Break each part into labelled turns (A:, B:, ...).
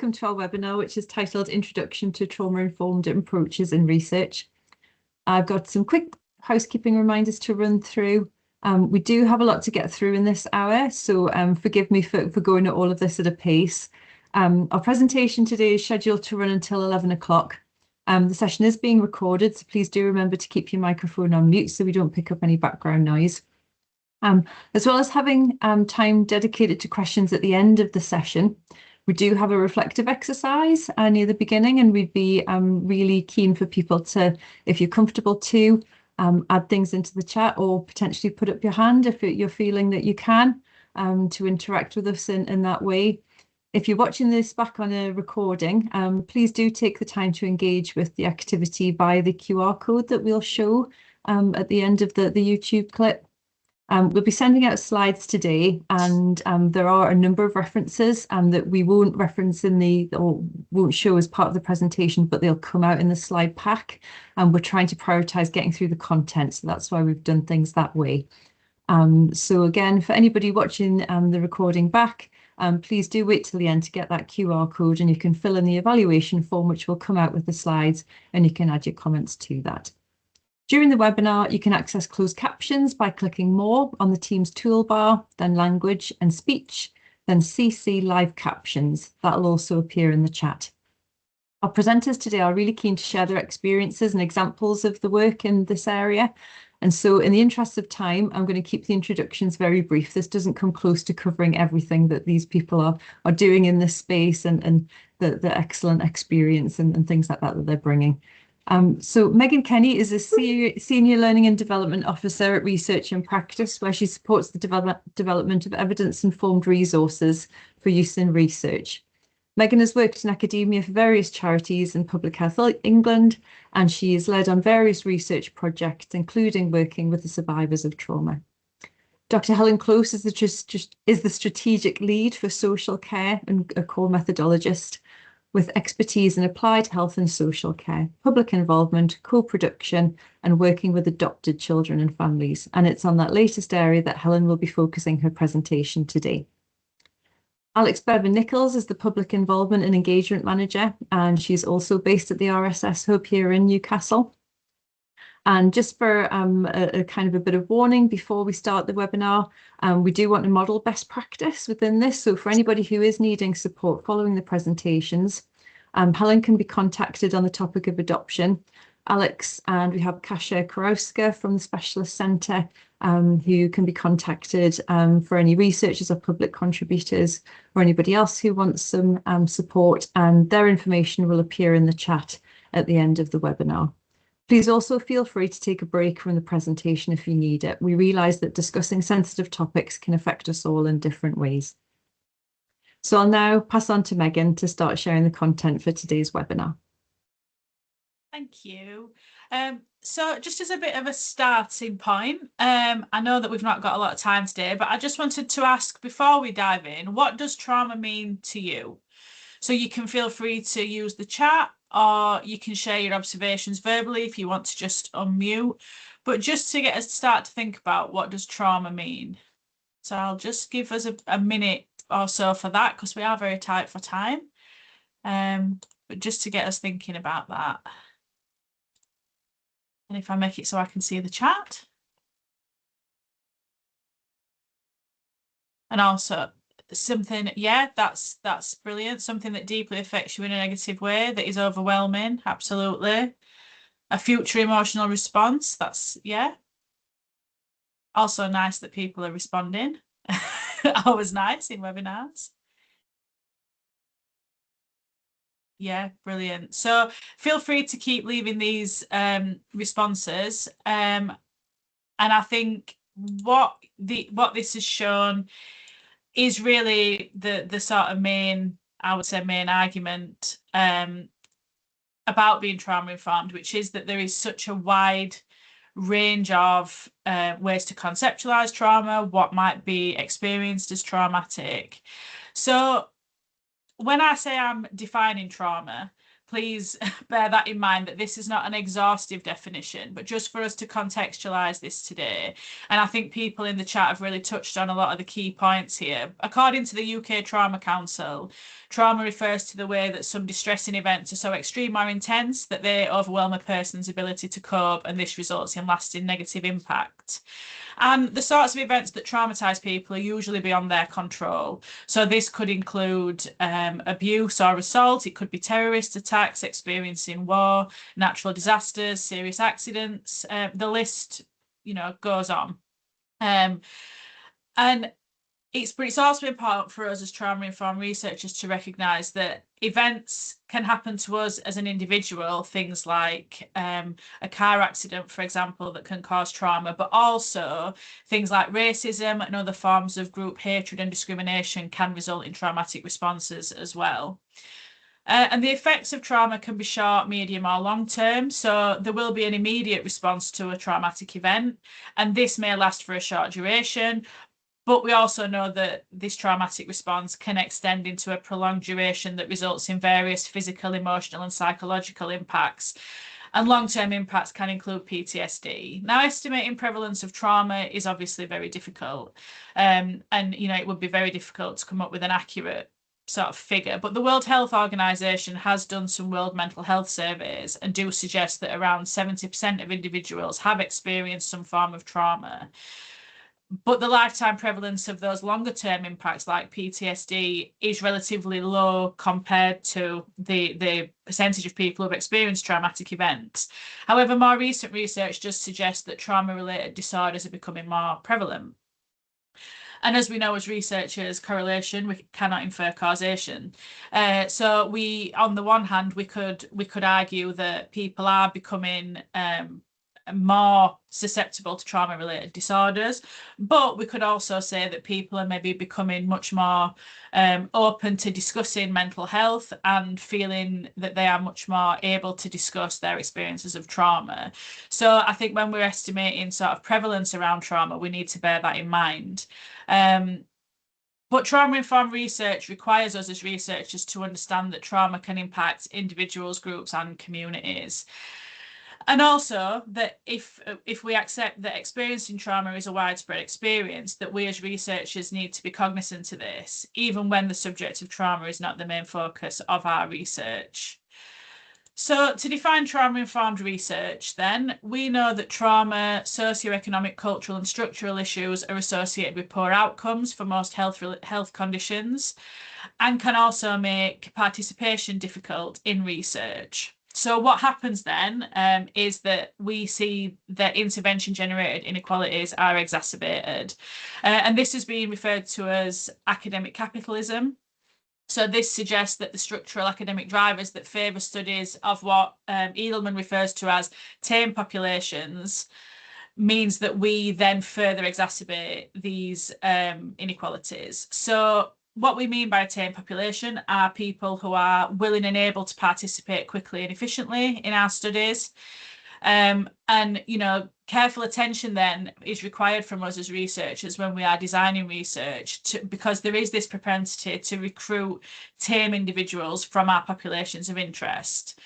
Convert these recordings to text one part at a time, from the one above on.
A: welcome to our webinar, which is titled Introduction to Trauma-Informed Approaches in Research. I've got some quick housekeeping reminders to run through. We do have a lot to get through in this hour, so forgive me for going at all of this at a pace. Our presentation today is scheduled to run until 11 o'clock. The session is being recorded, so please do remember to keep your microphone on mute so we don't pick up any background noise. As well as having time dedicated to questions at the end of the session, we do have a reflective exercise near the beginning, and we'd be really keen for people to, if you're comfortable to, add things into the chat or potentially put up your hand if you're feeling that you can, to interact with us in that way. If you're watching this back on a recording, please do take the time to engage with the activity via the QR code that we'll show at the end of the YouTube clip. We'll be sending out slides today, and there are a number of references that we won't reference or won't show as part of the presentation, but they'll come out in the slide pack. And we're trying to prioritise getting through the content, so that's why we've done things that way. So again, for anybody watching the recording back, please do wait till the end to get that QR code, and you can fill in the evaluation form, which will come out with the slides, and you can add your comments to that. During the webinar, you can access closed captions by clicking More on the Teams toolbar, then Language and Speech, then CC Live Captions. That'll also appear in the chat. Our presenters today are really keen to share their experiences and examples of the work in this area. And so in the interest of time, I'm going to keep the introductions very brief. This doesn't come close to covering everything that these people are doing in this space and the excellent experience and things like that they're bringing. So Megan Kenny is a Senior Learning and Development Officer at Research and Practice, where she supports the development of evidence-informed resources for use in research. Megan has worked in academia for various charities and Public Health England, and she is led on various research projects, including working with the survivors of trauma. Dr. Helen Close is the strategic lead for social care and a core methodologist, with expertise in applied health and social care, public involvement, co-production, and working with adopted children and families. And it's on that latest area that Helen will be focusing her presentation today. Alex Bevan-Nichols is the Public Involvement and Engagement Manager, and she's also based at the RSS Hub here in Newcastle. And just for a kind of a bit of warning before we start the webinar, we do want to model best practice within this. So for anybody who is needing support following the presentations, Helen can be contacted on the topic of adoption. Alex, and we have Kasia Kurowska from the Specialist Centre, who can be contacted for any researchers or public contributors or anybody else who wants some support, and their information will appear in the chat at the end of the webinar. Please also feel free to take a break from the presentation if you need it. We realise that discussing sensitive topics can affect us all in different ways. So I'll now pass on to Megan to start sharing the content for today's webinar.
B: Thank you. So just as a bit of a starting point, I know that we've not got a lot of time today, but I just wanted to ask before we dive in, what does trauma mean to you? So you can feel free to use the chat, or you can share your observations verbally if you want to just unmute. But just to get us to start to think about, what does trauma mean? So I'll just give us a minute or so for that, because we are very tight for time. But just to get us thinking about that. And if I make it so I can see the chat. And also something, yeah, that's brilliant. Something that deeply affects you in a negative way, that is overwhelming, absolutely. A future emotional response, that's, yeah. Also nice that people are responding. Always nice in webinars. Yeah, brilliant. So feel free to keep leaving these responses. And I think what this has shown is really the sort of main argument about being trauma informed, which is that there is such a wide range of ways to conceptualize trauma, what might be experienced as traumatic. So when I say I'm defining trauma, please bear that in mind, that this is not an exhaustive definition, but just for us to contextualize this today. And I think people in the chat have really touched on a lot of the key points here. According to the UK Trauma Council, trauma refers to the way that some distressing events are so extreme or intense that they overwhelm a person's ability to cope, and this results in lasting negative impact. And the sorts of events that traumatise people are usually beyond their control. So this could include abuse or assault. It could be terrorist attacks, experiencing war, natural disasters, serious accidents. The list, goes on. And it's also important for us as trauma-informed researchers to recognise that events can happen to us as an individual, things like a car accident, for example, that can cause trauma, but also things like racism and other forms of group hatred and discrimination can result in traumatic responses as well. And the effects of trauma can be short, medium or long term. So there will be an immediate response to a traumatic event, and this may last for a short duration. But we also know that this traumatic response can extend into a prolonged duration that results in various physical, emotional and psychological impacts. And long-term impacts can include PTSD. Now, estimating prevalence of trauma is obviously very difficult. And, it would be very difficult to come up with an accurate sort of figure. But the World Health Organization has done some World Mental Health surveys and do suggest that around 70% of individuals have experienced some form of trauma. But the lifetime prevalence of those longer term impacts like PTSD is relatively low compared to the percentage of people who have experienced traumatic events. However, more recent research does suggest that trauma-related disorders are becoming more prevalent. And as we know as researchers, correlation, we cannot infer causation. So on the one hand, we could argue that people are becoming more susceptible to trauma-related disorders, but we could also say that people are maybe becoming much more open to discussing mental health and feeling that they are much more able to discuss their experiences of trauma. So I think when we're estimating sort of prevalence around trauma, we need to bear that in mind. But trauma-informed research requires us as researchers to understand that trauma can impact individuals, groups and communities. And also that if we accept that experiencing trauma is a widespread experience, that we as researchers need to be cognizant of this, even when the subject of trauma is not the main focus of our research. So to define trauma-informed research, then, we know that trauma, socioeconomic, cultural and structural issues are associated with poor outcomes for most health conditions and can also make participation difficult in research. So what happens then is that we see that intervention-generated inequalities are exacerbated. And this is being referred to as academic capitalism. So this suggests that the structural academic drivers that favour studies of what Edelman refers to as tame populations means that we then further exacerbate these inequalities. So what we mean by a tame population are people who are willing and able to participate quickly and efficiently in our studies. And, careful attention then is required from us as researchers when we are designing research, because there is this propensity to recruit tame individuals from our populations of interest.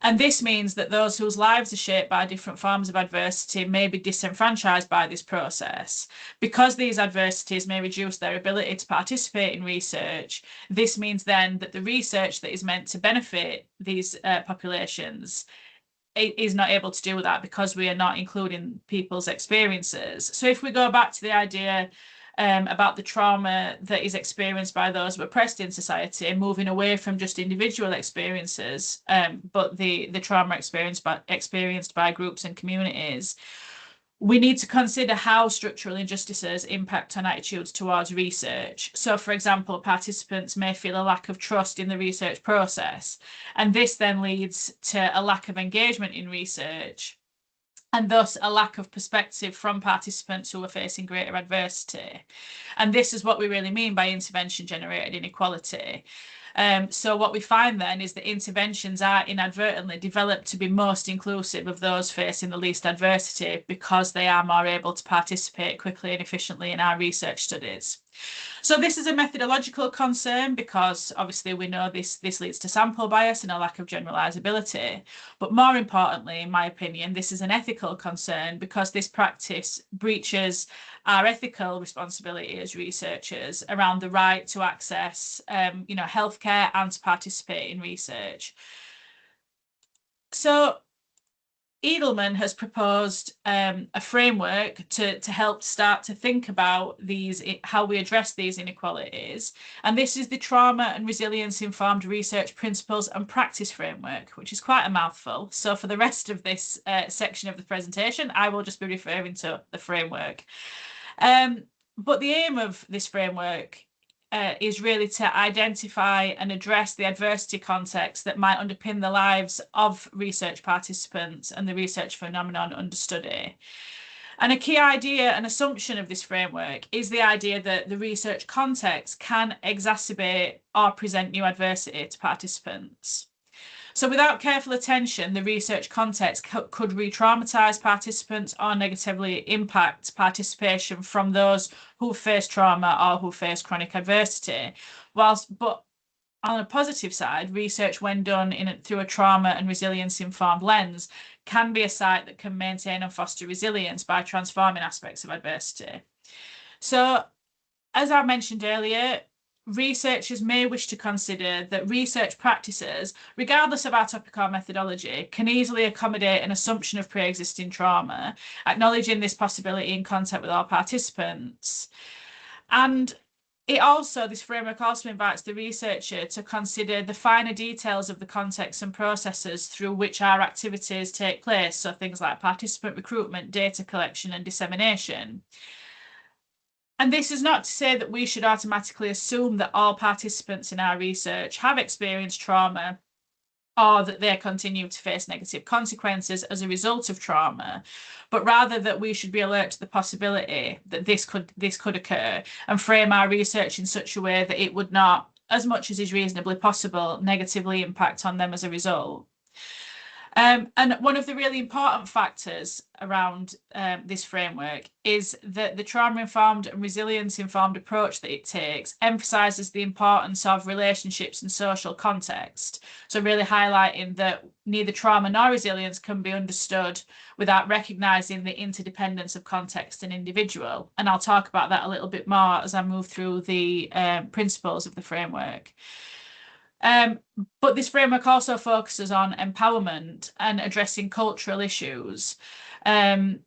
B: And this means that those whose lives are shaped by different forms of adversity may be disenfranchised by this process. Because these adversities may reduce their ability to participate in research, this means then that the research that is meant to benefit these populations is not able to do that because we are not including people's experiences. So if we go back to the idea about the trauma that is experienced by those who are oppressed in society, moving away from just individual experiences, but the trauma experienced by groups and communities, we need to consider how structural injustices impact on attitudes towards research. So, for example, participants may feel a lack of trust in the research process, and this then leads to a lack of engagement in research, and thus a lack of perspective from participants who are facing greater adversity. And this is what we really mean by intervention-generated inequality. So what we find then is that interventions are inadvertently developed to be most inclusive of those facing the least adversity because they are more able to participate quickly and efficiently in our research studies. So this is a methodological concern because obviously we know this leads to sample bias and a lack of generalizability. But more importantly, in my opinion, this is an ethical concern because this practice breaches our ethical responsibility as researchers around the right to access, healthcare and to participate in research. So Edelman has proposed a framework to help start to think about how we address these inequalities. And this is the Trauma and Resilience Informed Research Principles and Practice Framework, which is quite a mouthful. So for the rest of this section of the presentation, I will just be referring to the framework. But the aim of this framework is really to identify and address the adversity context that might underpin the lives of research participants and the research phenomenon under study. And a key idea and assumption of this framework is the idea that the research context can exacerbate or present new adversity to participants. So without careful attention, the research context could re-traumatize participants or negatively impact participation from those who face trauma or who face chronic adversity. But on a positive side, research when done through a trauma and resilience informed lens can be a site that can maintain and foster resilience by transforming aspects of adversity. So as I mentioned earlier, researchers may wish to consider that research practices, regardless of our topic or methodology, can easily accommodate an assumption of pre-existing trauma, acknowledging this possibility in contact with all participants. And this framework also invites the researcher to consider the finer details of the context and processes through which our activities take place, so things like participant recruitment, data collection and dissemination. And this is not to say that we should automatically assume that all participants in our research have experienced trauma or that they continue to face negative consequences as a result of trauma, but rather that we should be alert to the possibility that this could occur and frame our research in such a way that it would not, as much as is reasonably possible, negatively impact on them as a result. And one of the really important factors around this framework is that the trauma-informed and resilience-informed approach that it takes emphasises the importance of relationships and social context. So really highlighting that neither trauma nor resilience can be understood without recognising the interdependence of context and individual. And I'll talk about that a little bit more as I move through the principles of the framework. But this framework also focuses on empowerment and addressing cultural issues, and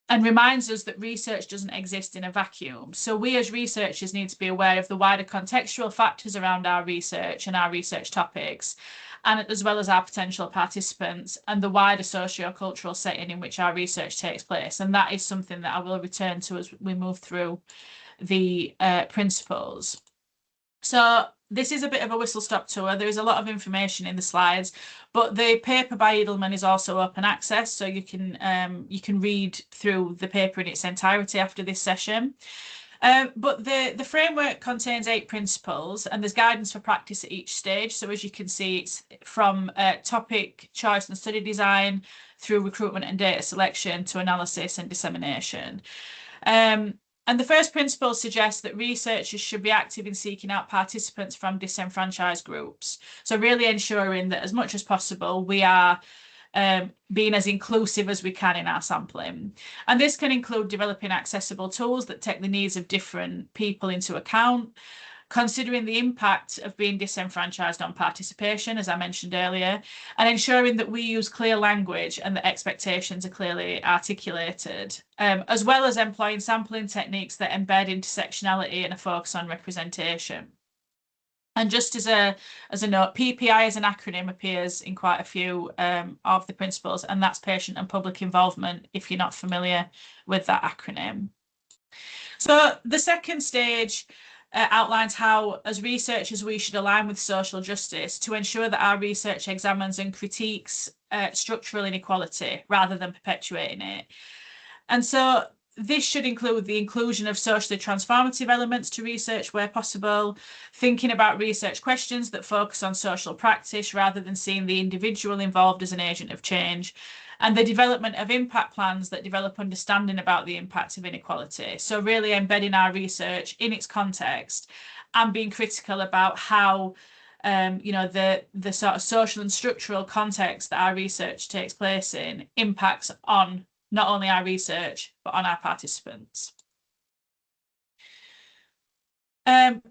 B: reminds us that research doesn't exist in a vacuum. So we as researchers need to be aware of the wider contextual factors around our research and our research topics, and as well as our potential participants and the wider socio-cultural setting in which our research takes place. And that is something that I will return to as we move through the principles. So this is a bit of a whistle-stop tour. There is a lot of information in the slides, but the paper by Edelman is also open access, so you can read through the paper in its entirety after this session. But the framework contains 8 principles, and there's guidance for practice at each stage. So as you can see, it's from topic, choice and study design through recruitment and data selection to analysis and dissemination. And the first principle suggests that researchers should be active in seeking out participants from disenfranchised groups. So really ensuring that as much as possible, we are being as inclusive as we can in our sampling. And this can include developing accessible tools that take the needs of different people into account, considering the impact of being disenfranchised on participation, as I mentioned earlier, and ensuring that we use clear language and that expectations are clearly articulated, as well as employing sampling techniques that embed intersectionality and a focus on representation. And just as a note, PPI as an acronym appears in quite a few of the principles, and that's patient and public involvement, if you're not familiar with that acronym. So the second stage outlines how, as researchers, we should align with social justice to ensure that our research examines and critiques structural inequality rather than perpetuating it. And so this should include the inclusion of socially transformative elements to research where possible, thinking about research questions that focus on social practice rather than seeing the individual involved as an agent of change, and the development of impact plans that develop understanding about the impact of inequality. So really embedding our research in its context and being critical about how the sort of social and structural context that our research takes place in impacts on not only our research, but on our participants.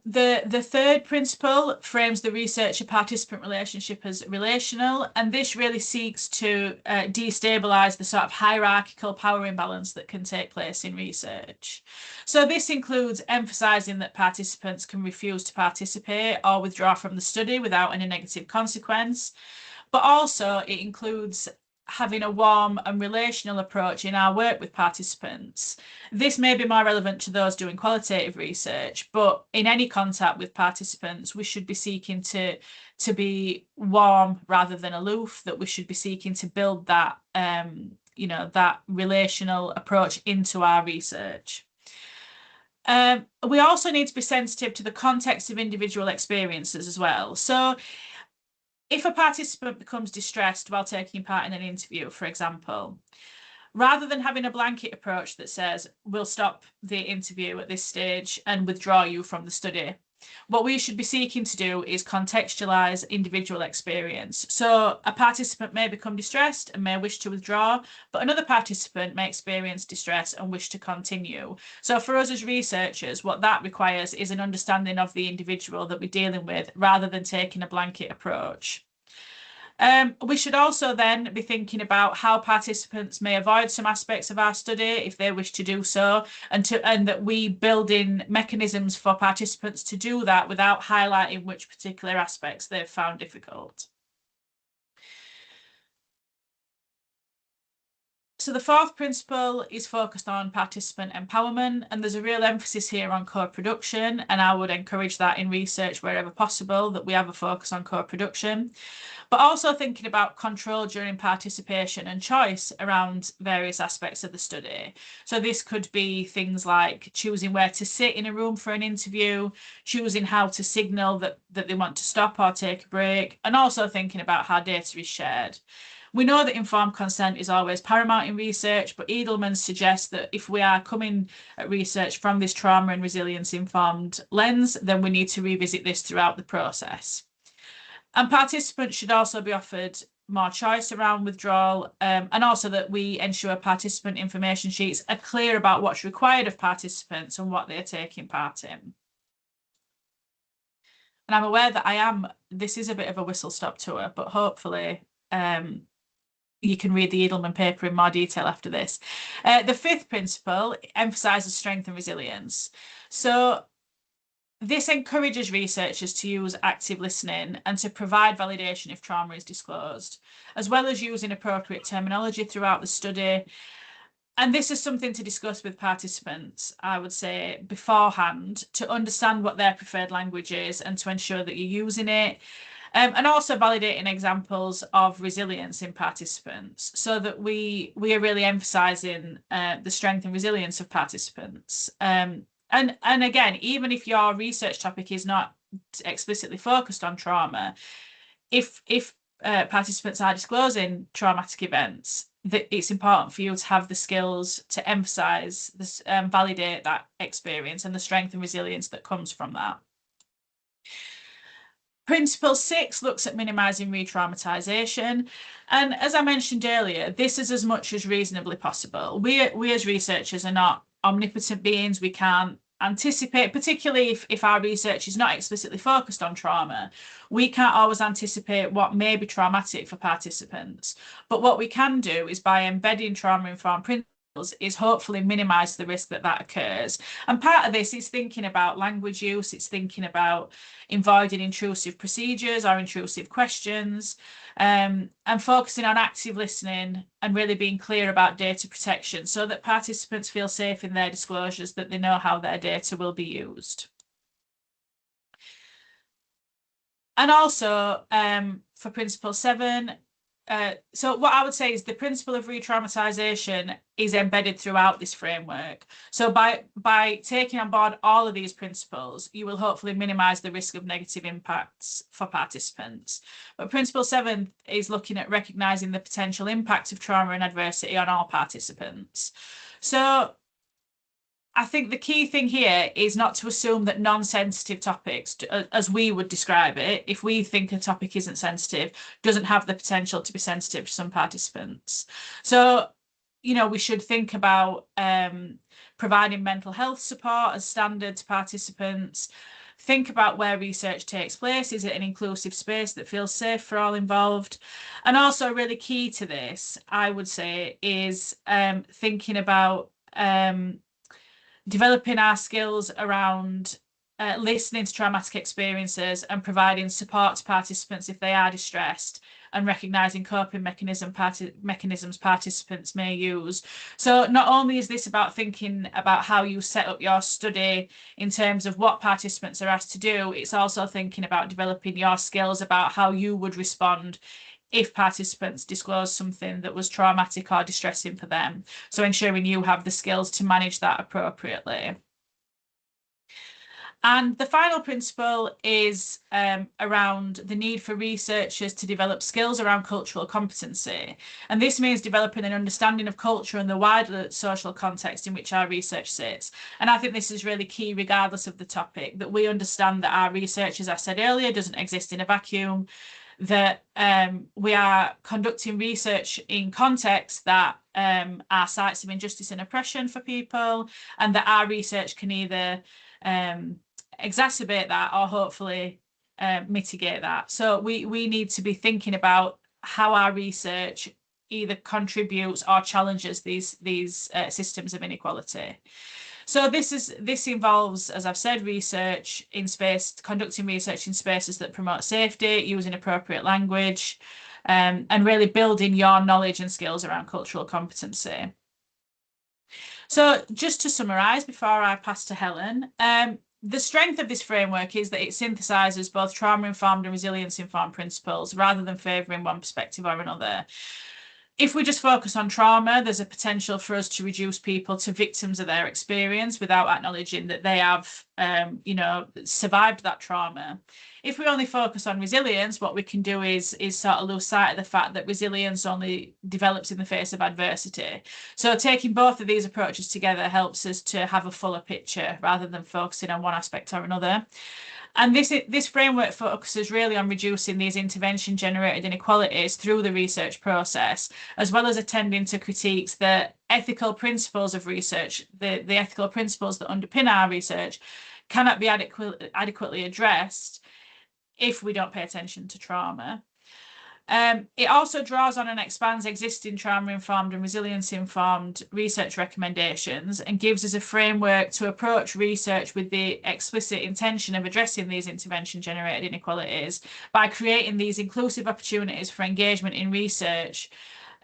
B: The third principle frames the researcher-participant relationship as relational, and this really seeks to destabilize the sort of hierarchical power imbalance that can take place in research. So this includes emphasizing that participants can refuse to participate or withdraw from the study without any negative consequence, but also it includes having a warm and relational approach in our work with participants. This may be more relevant to those doing qualitative research, but in any contact with participants, we should be seeking to be warm rather than aloof, that we should be seeking to build that, that relational approach into our research. We also need to be sensitive to the context of individual experiences as well. So if a participant becomes distressed while taking part in an interview, for example, rather than having a blanket approach that says, we'll stop the interview at this stage and withdraw you from the study, what we should be seeking to do is contextualize individual experience. So a participant may become distressed and may wish to withdraw, but another participant may experience distress and wish to continue. So for us as researchers, what that requires is an understanding of the individual that we're dealing with, rather than taking a blanket approach. We should also then be thinking about how participants may avoid some aspects of our study if they wish to do so, and that we build in mechanisms for participants to do that without highlighting which particular aspects they've found difficult. So the fourth principle is focused on participant empowerment, and there's a real emphasis here on co-production, and I would encourage that in research wherever possible, that we have a focus on co-production, but also thinking about control during participation and choice around various aspects of the study. So this could be things like choosing where to sit in a room for an interview, choosing how to signal that they want to stop or take a break, and also thinking about how data is shared. We know that informed consent is always paramount in research, but Edelman suggests that if we are coming at research from this trauma and resilience informed lens, then we need to revisit this throughout the process. And participants should also be offered more choice around withdrawal, and also that we ensure participant information sheets are clear about what's required of participants and what they're taking part in. And I'm aware that this is a bit of a whistle-stop tour, but hopefully you can read the Edelman paper in more detail after this. The fifth principle emphasises strength and resilience. So this encourages researchers to use active listening and to provide validation if trauma is disclosed, as well as using appropriate terminology throughout the study. And this is something to discuss with participants, I would say, beforehand, to understand what their preferred language is and to ensure that you're using it. And also validating examples of resilience in participants, so that we are really emphasising the strength and resilience of participants. And again, even if your research topic is not explicitly focused on trauma, if participants are disclosing traumatic events, that it's important for you to have the skills to emphasise this, validate that experience and the strength and resilience that comes from that. Principle 6 looks at minimising re-traumatisation, and as I mentioned earlier, this is as much as reasonably possible. We as researchers are not omnipotent beings. We can't anticipate, particularly if our research is not explicitly focused on trauma, we can't always anticipate what may be traumatic for participants. But what we can do is, by embedding trauma-informed principles, is hopefully minimise the risk that occurs. And part of this is thinking about language use, it's thinking about avoiding intrusive procedures or intrusive questions, and focusing on active listening and really being clear about data protection, so that participants feel safe in their disclosures, that they know how their data will be used. And also, for Principle 7, so what I would say is the principle of re-traumatization is embedded throughout this framework. So by taking on board all of these principles, you will hopefully minimize the risk of negative impacts for participants. But Principle 7 is looking at recognizing the potential impact of trauma and adversity on all participants. So I think the key thing here is not to assume that non-sensitive topics, as we would describe it, if we think a topic isn't sensitive, doesn't have the potential to be sensitive to some participants. So, you know, we should think about providing mental health support as standard to participants. Think about where research takes place. Is it an inclusive space that feels safe for all involved? And also really key to this, I would say, is thinking about developing our skills around listening to traumatic experiences and providing support to participants if they are distressed, and recognizing coping mechanisms participants may use. So not only is this about thinking about how you set up your study in terms of what participants are asked to do, it's also thinking about developing your skills about how you would respond if participants disclose something that was traumatic or distressing for them. So ensuring you have the skills to manage that appropriately. And the final principle is around the need for researchers to develop skills around cultural competency. And this means developing an understanding of culture and the wider social context in which our research sits. And I think this is really key, regardless of the topic, that we understand that our research, as I said earlier, doesn't exist in a vacuum, that we are conducting research in contexts that are sites of injustice and oppression for people, and that our research can either exacerbate that or hopefully mitigate that. So we need to be thinking about how our research either contributes or challenges these systems of inequality. So this involves, as I've said, conducting research in spaces that promote safety, using appropriate language, and really building your knowledge and skills around cultural competency. So just to summarise before I pass to Helen, the strength of this framework is that it synthesises both trauma-informed and resilience-informed principles rather than favouring one perspective or another. If we just focus on trauma, there's a potential for us to reduce people to victims of their experience without acknowledging that they have, survived that trauma. If we only focus on resilience, what we can do is sort of lose sight of the fact that resilience only develops in the face of adversity. So taking both of these approaches together helps us to have a fuller picture rather than focusing on one aspect or another. And this framework focuses really on reducing these intervention-generated inequalities through the research process, as well as attending to critiques that ethical principles of research, the ethical principles that underpin our research, cannot be adequately addressed if we don't pay attention to trauma. It also draws on and expands existing trauma-informed and resilience-informed research recommendations and gives us a framework to approach research with the explicit intention of addressing these intervention-generated inequalities by creating these inclusive opportunities for engagement in research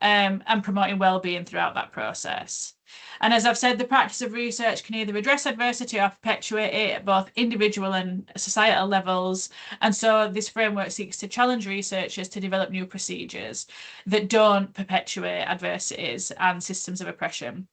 B: and promoting well-being throughout that process. And as I've said, the practice of research can either address adversity or perpetuate it at both individual and societal levels. And so this framework seeks to challenge researchers to develop new procedures that don't perpetuate adversities and systems of oppression.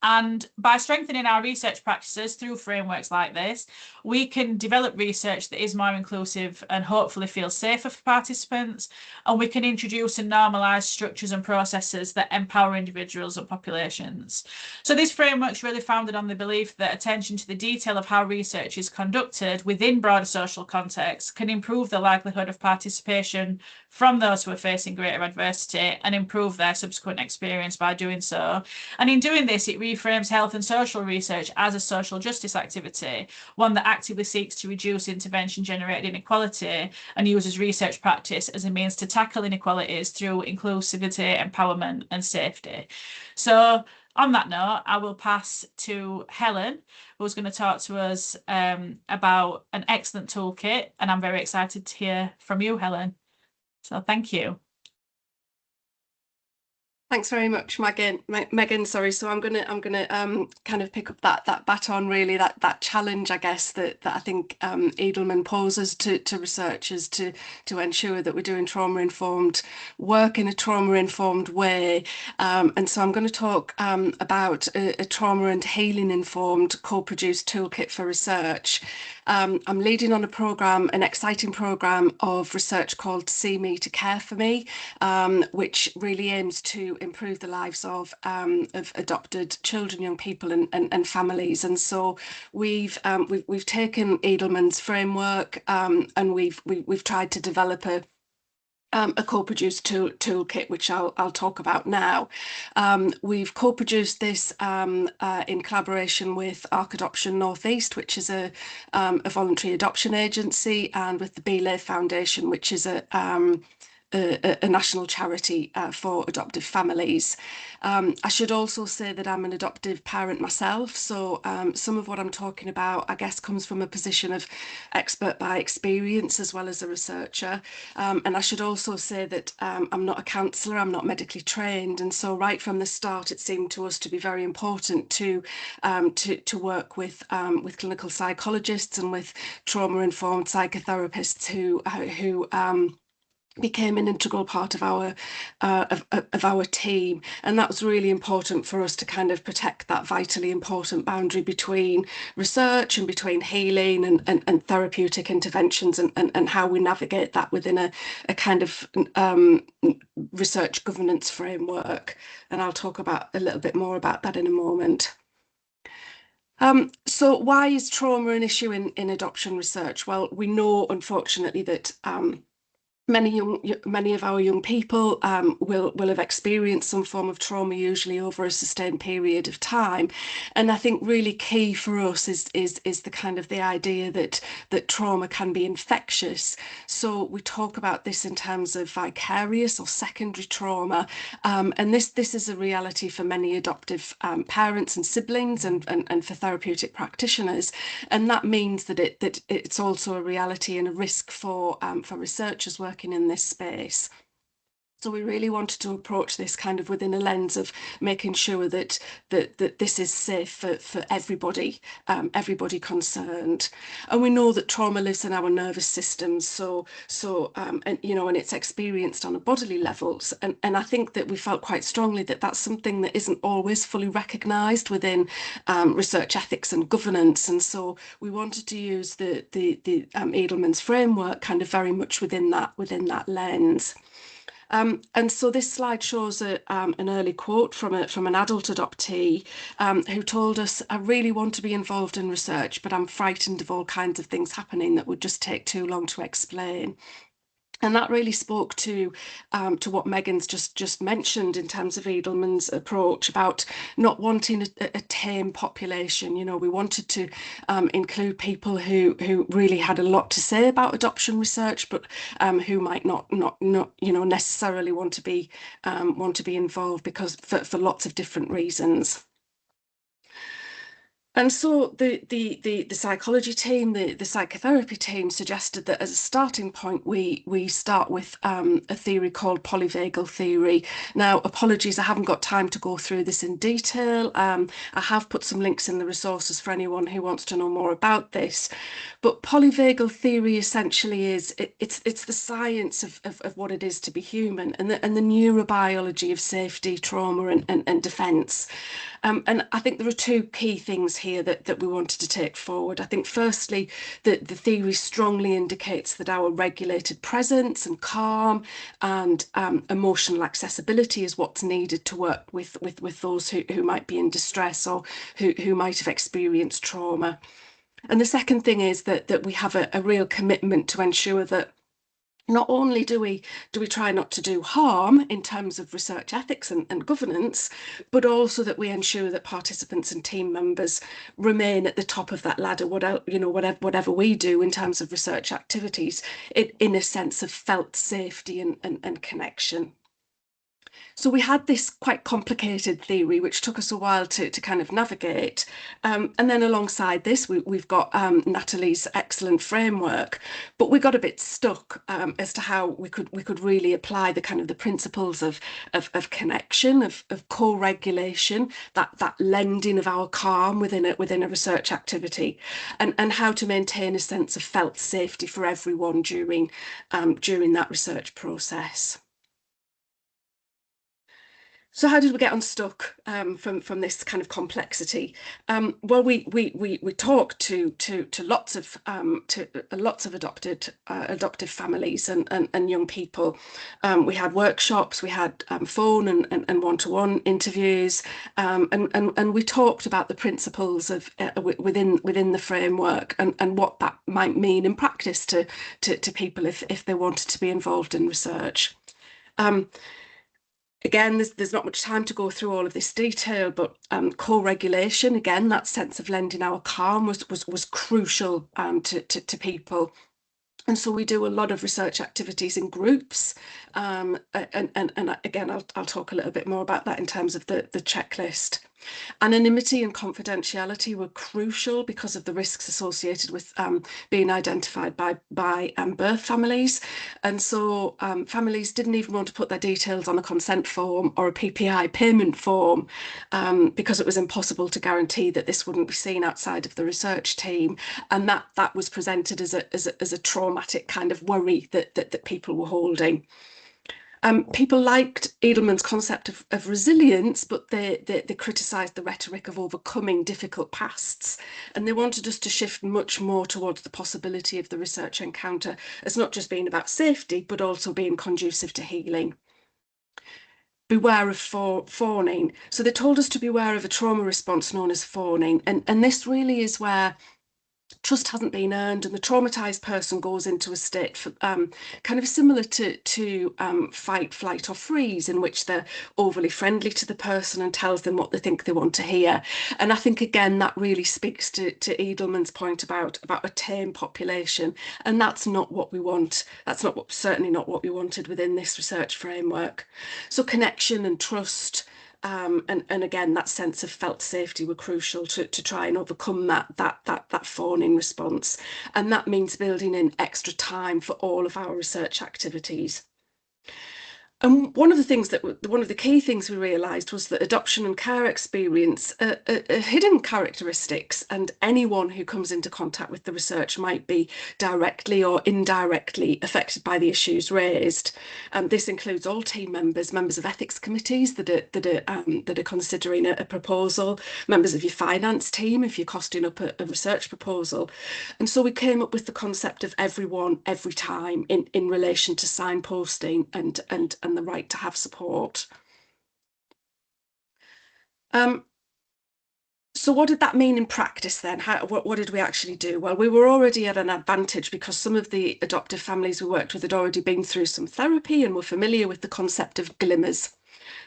B: And by strengthening our research practices through frameworks like this, we can develop research that is more inclusive and hopefully feels safer for participants. And we can introduce and normalise structures and processes that empower individuals and populations. So this framework is really founded on the belief that attention to the detail of how research is conducted within broader social contexts can improve the likelihood of participation from those who are facing greater adversity and improve their subsequent experience by doing so. And in doing this, it reframes health and social research as a social justice activity, one that actively seeks to reduce intervention-generated inequality and uses research practice as a means to tackle inequalities through inclusivity, empowerment, and safety. So on that note, I will pass to Helen, who's going to talk to us about an excellent toolkit, and I'm very excited to hear from you, Helen. So thank you.
C: Thanks very much, Megan. Sorry, so I'm gonna kind of pick up that baton, really, that challenge, I guess, that I think Edelman poses to researchers to ensure that we're doing trauma-informed work in a trauma-informed way. And so I'm going to talk about a trauma and healing-informed co-produced toolkit for research. I'm leading on a program, an exciting program of research called See Me to Care for Me, which really aims to improve the lives of adopted children, young people, and families. And so we've taken Edelman's framework, and we've tried to develop a co-produced toolkit, which I'll talk about now. We've co-produced this in collaboration with ARC Adoption Northeast, which is a voluntary adoption agency, and with the Belay Foundation, which is a national charity for adoptive families. I should also say that I'm an adoptive parent myself, so some of what I'm talking about, I guess, comes from a position of expert by experience as well as a researcher. And I should also say that I'm not a counsellor, I'm not medically trained, and so right from the start, it seemed to us to be very important to work with clinical psychologists and with trauma-informed psychotherapists who became an integral part of our team, and that was really important for us to kind of protect that vitally important boundary between research and between healing and therapeutic interventions, and how we navigate that within a kind of research governance framework. And I'll talk about a little bit more about that in a moment. So why is trauma an issue in adoption research? Well, we know, unfortunately, that many of our young people will have experienced some form of trauma, usually over a sustained period of time. And I think really key for us is the kind of the idea that trauma can be infectious. So we talk about this in terms of vicarious or secondary trauma, and this is a reality for many adoptive parents and siblings, and for therapeutic practitioners. And that means that it's also a reality and a risk for researchers working in this space. So we really wanted to approach this kind of within a lens of making sure that this is safe for everybody, everybody concerned. And we know that trauma lives in our nervous systems, so and it's experienced on a bodily levels. And I think that we felt quite strongly that that's something that isn't always fully recognised within research ethics and governance. And so we wanted to use the Edelman's framework kind of very much within that lens. And so this slide shows an early quote from an adult adoptee who told us, "I really want to be involved in research, but I'm frightened of all kinds of things happening that would just take too long to explain." And that really spoke to what Megan's just mentioned in terms of Edelman's approach about not wanting a tame population. We wanted to include people who really had a lot to say about adoption research, but who might not necessarily want to be involved because for lots of different reasons. And so the psychology team, the psychotherapy team suggested that as a starting point, we start with a theory called polyvagal theory. Now, apologies, I haven't got time to go through this in detail. I have put some links in the resources for anyone who wants to know more about this. But polyvagal theory essentially is it's the science of what it is to be human, and the neurobiology of safety, trauma, and defence. And I think there are two key things here that we wanted to take forward. I think firstly, the theory strongly indicates that our regulated presence and calm and emotional accessibility is what's needed to work with those who might be in distress or who might have experienced trauma. And the second thing is that we have a real commitment to ensure that not only do we try not to do harm in terms of research ethics and governance, but also that we ensure that participants and team members remain at the top of that ladder, whatever we do in terms of research activities, in a sense of felt safety and connection. So we had this quite complicated theory, which took us a while to kind of navigate. And then alongside this, we've got Natalie's excellent framework, but we got a bit stuck as to how we could really apply the kind of the principles of connection, of co-regulation, that lending of our calm within a research activity, and how to maintain a sense of felt safety for everyone during that research process. So how did we get unstuck from this kind of complexity? Well, we talked to lots of adoptive families and young people. We had workshops, we had phone and one-to-one interviews, and we talked about the principles of within the framework and what that might mean in practice to people if they wanted to be involved in research. Again, there's not much time to go through all of this detail, but co-regulation, again, that sense of lending our calm was crucial to people. And so we do a lot of research activities in groups. And again, I'll talk a little bit more about that in terms of the checklist. Anonymity and confidentiality were crucial because of the risks associated with being identified by birth families. And so families didn't even want to put their details on a consent form or a PPI payment form because it was impossible to guarantee that this wouldn't be seen outside of the research team. And that was presented as a traumatic kind of worry that people were holding. People liked Edelman's concept of resilience, but they criticised the rhetoric of overcoming difficult pasts, and they wanted us to shift much more towards the possibility of the research encounter as not just being about safety, but also being conducive to healing. Beware of fawning. So they told us to beware of a trauma response known as fawning, and this really is where trust hasn't been earned and the traumatized person goes into a state for, kind of similar to fight, flight or freeze, in which they're overly friendly to the person and tells them what they think they want to hear. And I think, again, that really speaks to Edelman's point about a tame population, and that's not what we want. That's certainly not what we wanted within this research framework. So connection and trust, and again, that sense of felt safety were crucial to try and overcome that fawning response. And that means building in extra time for all of our research activities. And one of the key things we realised was that adoption and care experience are hidden characteristics, and anyone who comes into contact with the research might be directly or indirectly affected by the issues raised. This includes all team members, members of ethics committees that are considering a proposal, members of your finance team if you're costing up a research proposal. And so we came up with the concept of everyone, every time in relation to signposting and the right to have support. So what did that mean in practice then? What did we actually do? Well, we were already at an advantage because some of the adoptive families we worked with had already been through some therapy and were familiar with the concept of glimmers.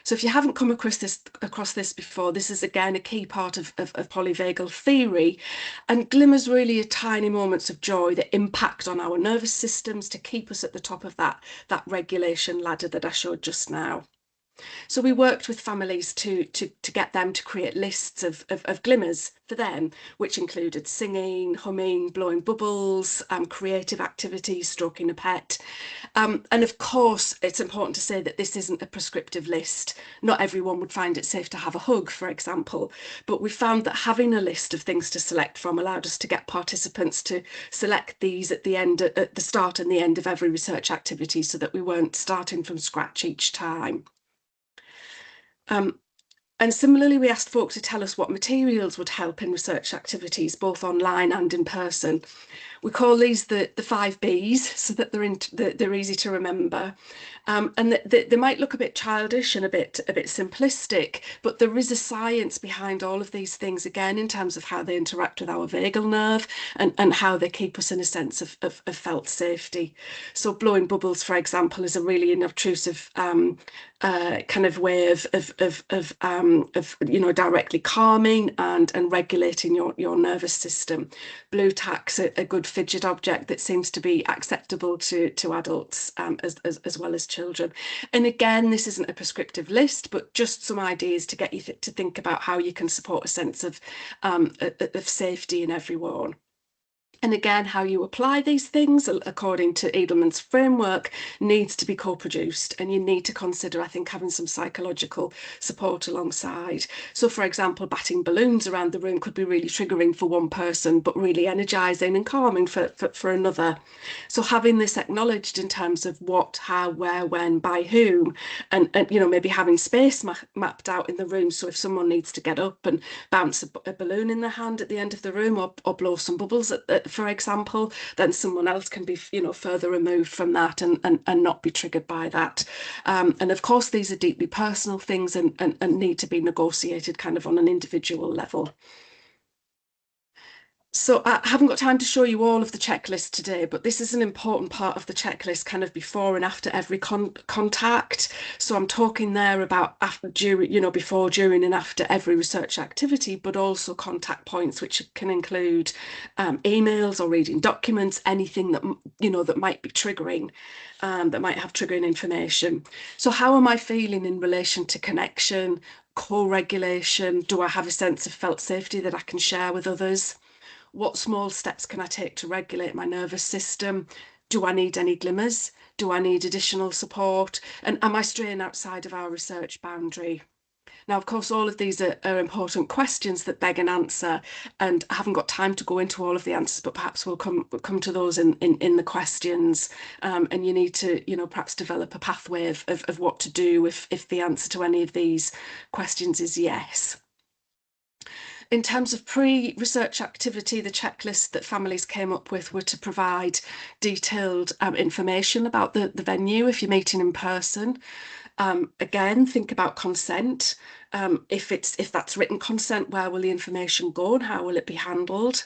C: So if you haven't come across this before, this is again a key part of polyvagal theory. And glimmers really are tiny moments of joy that impact on our nervous systems to keep us at the top of that regulation ladder that I showed just now. So we worked with families to get them to create lists of glimmers for them, which included singing, humming, blowing bubbles, creative activities, stroking a pet. And of course, it's important to say that this isn't a prescriptive list. Not everyone would find it safe to have a hug, for example, but we found that having a list of things to select from allowed us to get participants to select these at the start and the end of every research activity, so that we weren't starting from scratch each time. And similarly, we asked folk to tell us what materials would help in research activities, both online and in person. We call these the 5 Bs, so that they're easy to remember. And they might look a bit childish and a bit simplistic, but there is a science behind all of these things, again, in terms of how they interact with our vagal nerve and how they keep us in a sense of felt safety. So blowing bubbles, for example, is a really unobtrusive kind of way of directly calming and regulating your nervous system. Blue tack's a good fidget object that seems to be acceptable to adults as well as children. And again, this isn't a prescriptive list, but just some ideas to get you to think about how you can support a sense of safety in everyone. And again, how you apply these things according to Edelman's framework needs to be co-produced, and you need to consider, I think, having some psychological support alongside. So, for example, batting balloons around the room could be really triggering for one person, but really energizing and calming for another. So having this acknowledged in terms of what, how, where, when, by whom, and maybe having space mapped out in the room. So if someone needs to get up and bounce a balloon in their hand at the end of the room, or blow some bubbles for example, then someone else can be further removed from that and not be triggered by that. And of course, these are deeply personal things and need to be negotiated kind of on an individual level. So I haven't got time to show you all of the checklist today, but this is an important part of the checklist, kind of before and after every contact. So I'm talking there about after, during, before, during, and after every research activity, but also contact points, which can include emails or reading documents, anything that that might be triggering, that might have triggering information. So how am I feeling in relation to connection, co-regulation? Do I have a sense of felt safety that I can share with others? What small steps can I take to regulate my nervous system? Do I need any glimmers? Do I need additional support? And am I straying outside of our research boundary? Now, of course, all of these are important questions that beg an answer, and I haven't got time to go into all of the answers, but perhaps we'll come to those in the questions. And you need to, perhaps develop a pathway of what to do if the answer to any of these questions is yes. In terms of pre-research activity, the checklist that families came up with were to provide detailed information about the venue if you're meeting in person. Again, think about consent. If that's written consent, where will the information go and how will it be handled?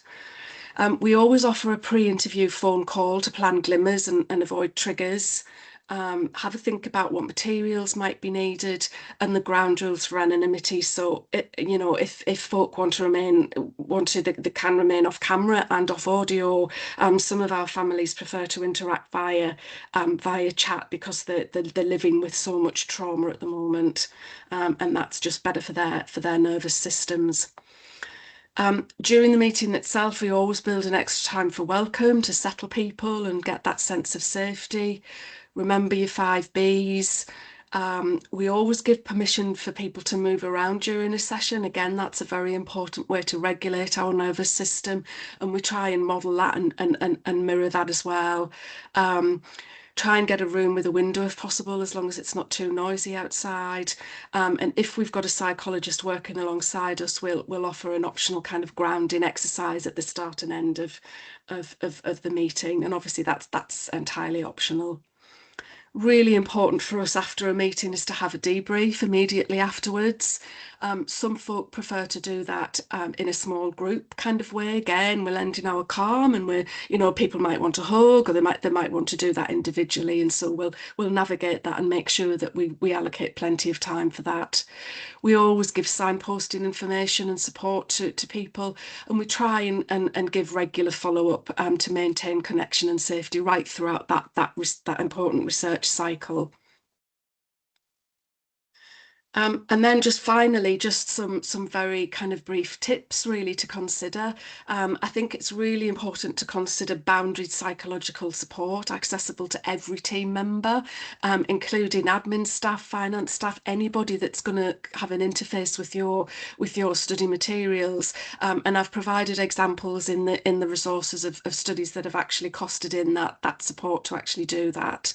C: We always offer a pre-interview phone call to plan glimmers and avoid triggers. Have a think about what materials might be needed and the ground rules for anonymity. So, if folk want to they can remain off camera and off audio. Some of our families prefer to interact via chat because they're living with so much trauma at the moment, and that's just better for their nervous systems. During the meeting itself, we always build an extra time for welcome to settle people and get that sense of safety. Remember your 5 Bs. We always give permission for people to move around during a session. Again, that's a very important way to regulate our nervous system, and we try and model that and mirror that as well. Try and get a room with a window if possible, as long as it's not too noisy outside. And if we've got a psychologist working alongside us, we'll offer an optional kind of grounding exercise at the start and end of the meeting. And obviously that's entirely optional. Really important for us after a meeting is to have a debrief immediately afterwards. Some folk prefer to do that in a small group kind of way. Again, we're lending our calm, and people might want to hug, or they might want to do that individually, and so we'll navigate that and make sure that we allocate plenty of time for that. We always give signposting information and support to people, and we try and give regular follow-up to maintain connection and safety right throughout that important research cycle. And then just finally, just some very kind of brief tips really to consider. I think it's really important to consider boundaried psychological support accessible to every team member, including admin staff, finance staff, anybody that's going to have an interface with your study materials. And I've provided examples in the resources of studies that have actually costed in that support to actually do that.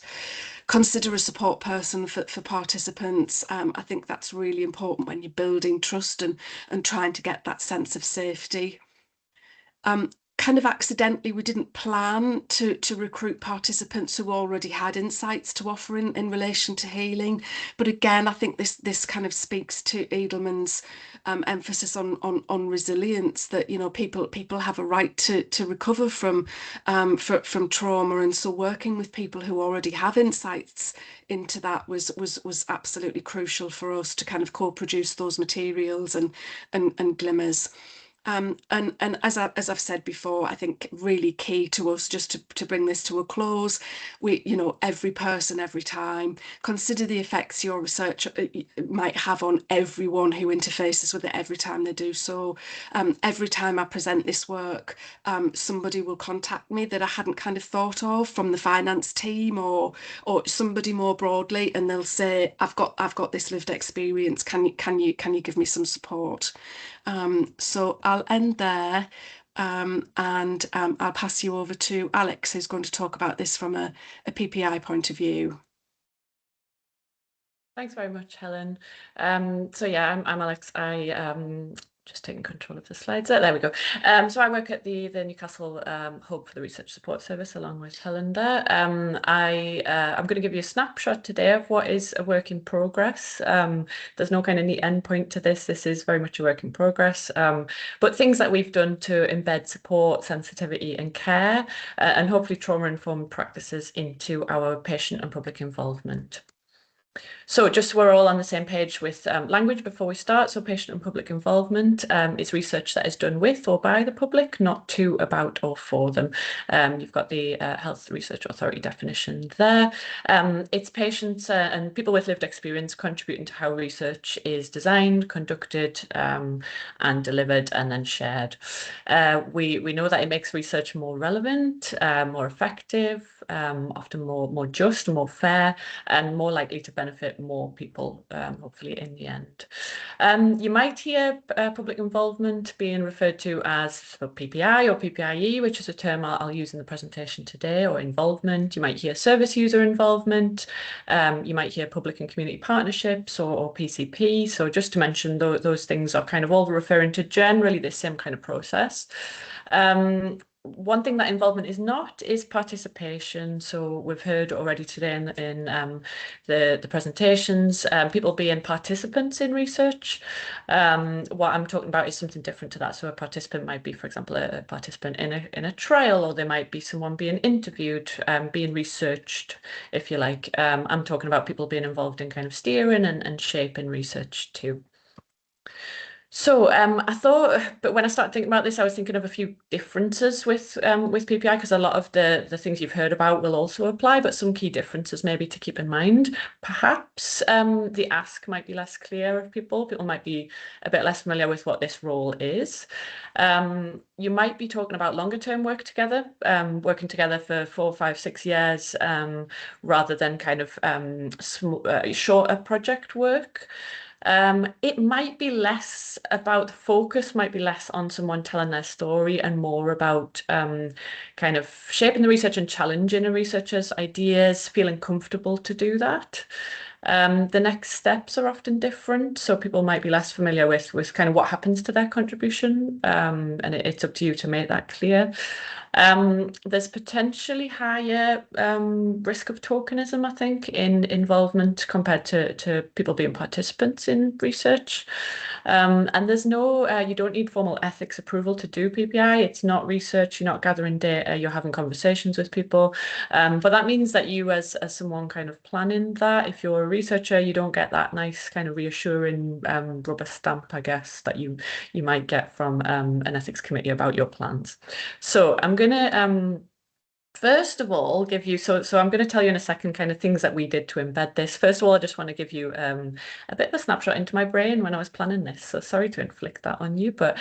C: Consider a support person for participants. I think that's really important when you're building trust and trying to get that sense of safety. kind of accidentally, we didn't plan to recruit participants who already had insights to offer in relation to healing. But again, I think this kind of speaks to Edelman's emphasis on resilience, that, you know, people have a right to recover from trauma, and so working with people who already have insights into that was absolutely crucial for us to kind of co-produce those materials and glimmers. And as I've said before, I think really key to us, just to bring this to a close, you know, every person, every time, consider the effects your research might have on everyone who interfaces with it every time they do so. Every time I present this work, somebody will contact me that I hadn't kind of thought of from the finance team, or somebody more broadly, and they'll say, I've got this lived experience. Can you give me some support? So I'll end there, and I'll pass you over to Alex, who's going to talk about this from a PPI point of view.
D: Thanks very much, Helen. So yeah, I'm Alex. I just taking control of the slides. There we go. So I work at the Newcastle Hub for the Research Support Service, along with Helen there. I'm going to give you a snapshot today of what is a work in progress. There's no kind of neat endpoint to this. This is very much a work in progress. But things that we've done to embed support, sensitivity and care, and hopefully trauma-informed practices into our patient and public involvement. So just so we're all on the same page with language before we start, so patient and public involvement is research that is done with or by the public, not to, about or for them. You've got the Health Research Authority definition there. It's patients and people with lived experience contributing to how research is designed, conducted and delivered and then shared. We know that it makes research more relevant, more effective, often more just, more fair, and more likely to benefit more people, hopefully in the end. You might hear public involvement being referred to as PPI or PPIE, which is a term I'll use in the presentation today, or involvement. You might hear service user involvement. You might hear public and community partnerships, or PCP. So just to mention, those things are kind of all referring to generally the same kind of process. One thing that involvement is not is participation. So we've heard already today in the presentations, people being participants in research. What I'm talking about is something different to that. So a participant might be, for example, a participant in a trial, or there might be someone being interviewed, being researched, if you like. I'm talking about people being involved in kind of steering and shaping research too. So I thought, but when I started thinking about this, I was thinking of a few differences with PPI, because a lot of the things you've heard about will also apply, but some key differences maybe to keep in mind. Perhaps the ask might be less clear of people. People might be a bit less familiar with what this role is. You might be talking about longer term work together, working together for 4, 5, 6 years, rather than kind of shorter project work. It might be less about, the focus might be less on someone telling their story and more about kind of shaping the research and challenging a researcher's ideas, feeling comfortable to do that. The next steps are often different, so people might be less familiar with kind of what happens to their contribution, and it's up to you to make that clear. There's potentially higher risk of tokenism, I think, in involvement compared to people being participants in research. And there's no, you don't need formal ethics approval to do PPI. It's not research, you're not gathering data, you're having conversations with people. But that means that you, as someone kind of planning that, if you're a researcher, you don't get that nice kind of reassuring rubber stamp, I guess, that you might get from an ethics committee about your plans. So I'm going to first of all give you, so I'm going to tell you in a second kind of things that we did to embed this. First of all, I just want to give you a bit of a snapshot into my brain when I was planning this. So sorry to inflict that on you, but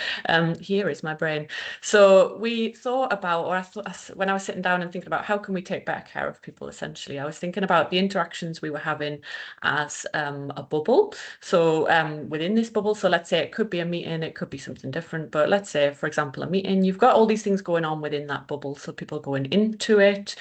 D: here is my brain. So we thought about, or I thought, when I was sitting down and thinking about how can we take better care of people, essentially, I was thinking about the interactions we were having as a bubble. So within this bubble, so let's say it could be a meeting, it could be something different, but let's say, for example, a meeting, you've got all these things going on within that bubble. So people going into to it,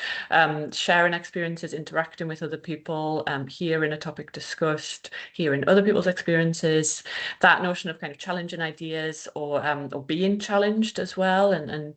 D: sharing experiences, interacting with other people, hearing a topic discussed, hearing other people's experiences, that notion of kind of challenging ideas or being challenged as well, and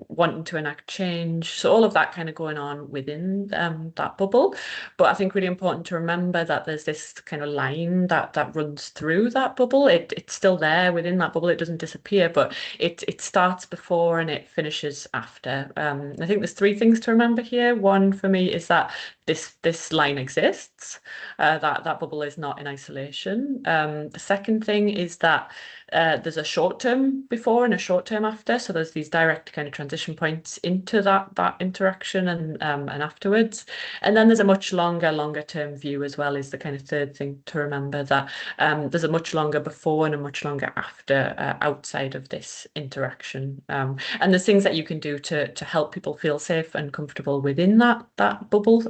D: wanting to enact change. So all of that kind of going on within that bubble. But I think really important to remember that there's this kind of line that runs through that bubble. It's still there within that bubble. It doesn't disappear, but it starts before and it finishes after. I think there's three things to remember here. One for me is that this line exists, that bubble is not in isolation. The second thing is that there's a short term before and a short term after. So there's these direct kind of transition points into that interaction and afterwards. And then there's a much longer term view as well, is the kind of third thing to remember, that there's a much longer before and a much longer after outside of this interaction. And there's things that you can do to help people feel safe and comfortable within that bubble,